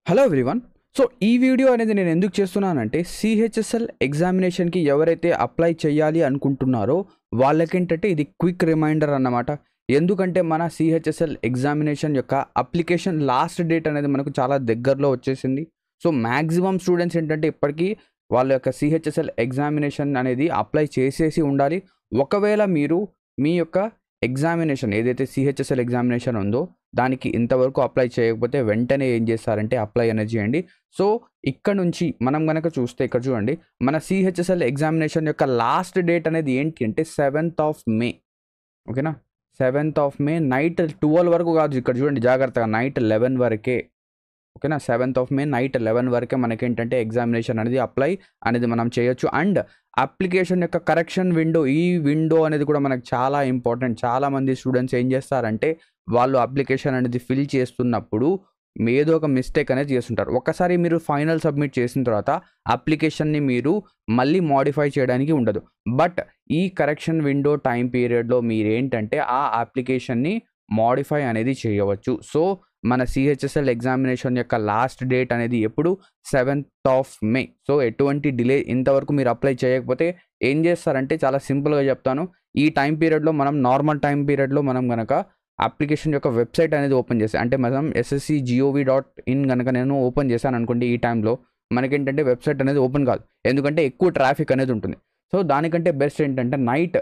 Hello everyone. So ఈ video అనేది నేను ఎందుకు చేస్తున్నానంటే సిహెచ్ఎస్ఎల్ ఎగ్జామినేషన్కి ఎవరైతే అప్లై చేయాలి అనుకుంటున్నారో వాళ్ళకేంటంటే ఇది క్విక్ రిమైండర్ అన్నమాట. ఎందుకంటే మన సిహెచ్ఎస్ఎల్ ఎగ్జామినేషన్ యొక్క అప్లికేషన్ లాస్ట్ డేట్ అనేది మనకు చాలా దగ్గరలో వచ్చేసింది. సో మ్యాక్సిమం స్టూడెంట్స్ ఏంటంటే ఇప్పటికీ వాళ్ళ యొక్క సిహెచ్ఎస్ఎల్ ఎగ్జామినేషన్ అనేది అప్లై చేసేసి ఉండాలి. ఒకవేళ మీరు మీ యొక్క ఎగ్జామినేషన్ ఏదైతే సిహెచ్ఎస్ఎల్ ఎగ్జామినేషన్ ఉందో దానికి ఇంతవరకు అప్లై చేయకపోతే వెంటనే ఏం చేస్తారంటే అప్లై అనేది చేయండి. సో ఇక్కడ నుంచి మనం కనుక చూస్తే ఇక్కడ చూడండి, మన సిహెచ్ఎస్ఎల్ ఎగ్జామినేషన్ యొక్క లాస్ట్ డేట్ అనేది ఏంటి అంటే 7th May. ఓకేనా, 7th May నైట్ 12 వరకు కాదు, ఇక్కడ చూడండి జాగ్రత్తగా, నైట్ 11 వరకే. ఓకేనా, 7th May నైట్ 11 వరకే మనకేంటంటే ఎగ్జామినేషన్ అనేది అప్లై అనేది మనం చేయొచ్చు. అండ్ అప్లికేషన్ యొక్క కరెక్షన్ విండో, ఈ విండో అనేది కూడా మనకు చాలా ఇంపార్టెంట్. చాలామంది స్టూడెంట్స్ ఏం చేస్తారంటే వాళ్ళు అప్లికేషన్ అనేది ఫిల్ చేస్తున్నప్పుడు ఏదో ఒక మిస్టేక్ అనేది చేస్తుంటారు. ఒకసారి మీరు ఫైనల్ సబ్మిట్ చేసిన తర్వాత అప్లికేషన్ని మీరు మళ్ళీ మోడిఫై చేయడానికి ఉండదు. బట్ ఈ కరెక్షన్ విండో టైం పీరియడ్లో మీరు ఏంటంటే ఆ అప్లికేషన్ని మోడిఫై అనేది చేయవచ్చు. సో మన సిహెచ్ఎస్ఎల్ ఎగ్జామినేషన్ యొక్క లాస్ట్ డేట్ అనేది ఎప్పుడు 7th May. సో ఎటువంటి డిలే, ఇంతవరకు మీరు అప్లై చేయకపోతే ఏం చేస్తారంటే చాలా సింపుల్గా చెప్తాను. ఈ టైం పీరియడ్లో మనం నార్మల్ టైం పీరియడ్లో మనం కనుక అప్లికేషన్ యొక్క వెబ్సైట్ అనేది ఓపెన్ చేస్తాం, అంటే మనం ssc.gov.in కనుక నేను ఓపెన్ చేశాను అనుకోండి, ఈ టైంలో మనకేంటంటే వెబ్సైట్ అనేది ఓపెన్ కాదు, ఎందుకంటే ఎక్కువ ట్రాఫిక్ అనేది ఉంటుంది. సో దానికంటే బెస్ట్ ఏంటంటే నైట్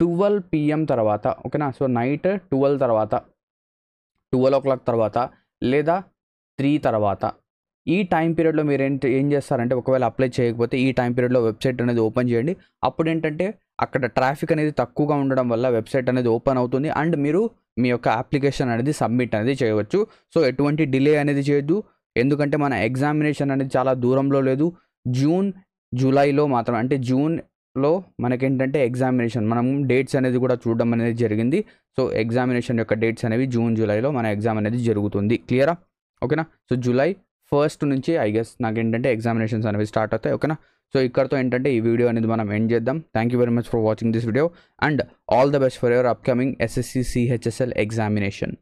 12 PM తర్వాత, ఓకేనా, సో నైట్ 12 తర్వాత, 12 o'clock తర్వాత లేదా 3 తర్వాత, ఈ టైం పీరియడ్లో మీరు ఏం చేస్తారంటే ఒకవేళ అప్లై చేయకపోతే ఈ టైం పీరియడ్లో వెబ్సైట్ అనేది ఓపెన్ చేయండి. అప్పుడు ఏంటంటే అక్కడ ట్రాఫిక్ అనేది తక్కువగా ఉండడం వల్ల వెబ్సైట్ అనేది ఓపెన్ అవుతుంది అండ్ మీరు మీ యొక్క అప్లికేషన్ అనేది సబ్మిట్ అనేది చేయవచ్చు. సో ఎటువంటి డిలే అనేది చేయొద్దు, ఎందుకంటే మన ఎగ్జామినేషన్ అనేది చాలా దూరంలో లేదు. జూన్ జూలైలో మాత్రం, అంటే జూన్లో మనకేంటంటే ఎగ్జామినేషన్, మనం డేట్స్ అనేది కూడా చూడడం అనేది జరిగింది. సో ఎగ్జామినేషన్ యొక్క డేట్స్ అనేవి జూన్ జూలైలో మన ఎగ్జామ్ అనేది జరుగుతుంది. క్లియరా? ఓకేనా. సో July 1st నుంచి ఐ గెస్ నాకేంటంటే ఎగ్జామినేషన్స్ అనేవి స్టార్ట్ అవుతాయి. ఓకేనా. సో ఇక్కడతో ఏంటంటే ఈ వీడియో అనేది మనం ఎండ్ చేద్దాం. Thank you very much for watching this video and all the best for your upcoming SSC CHSL examination.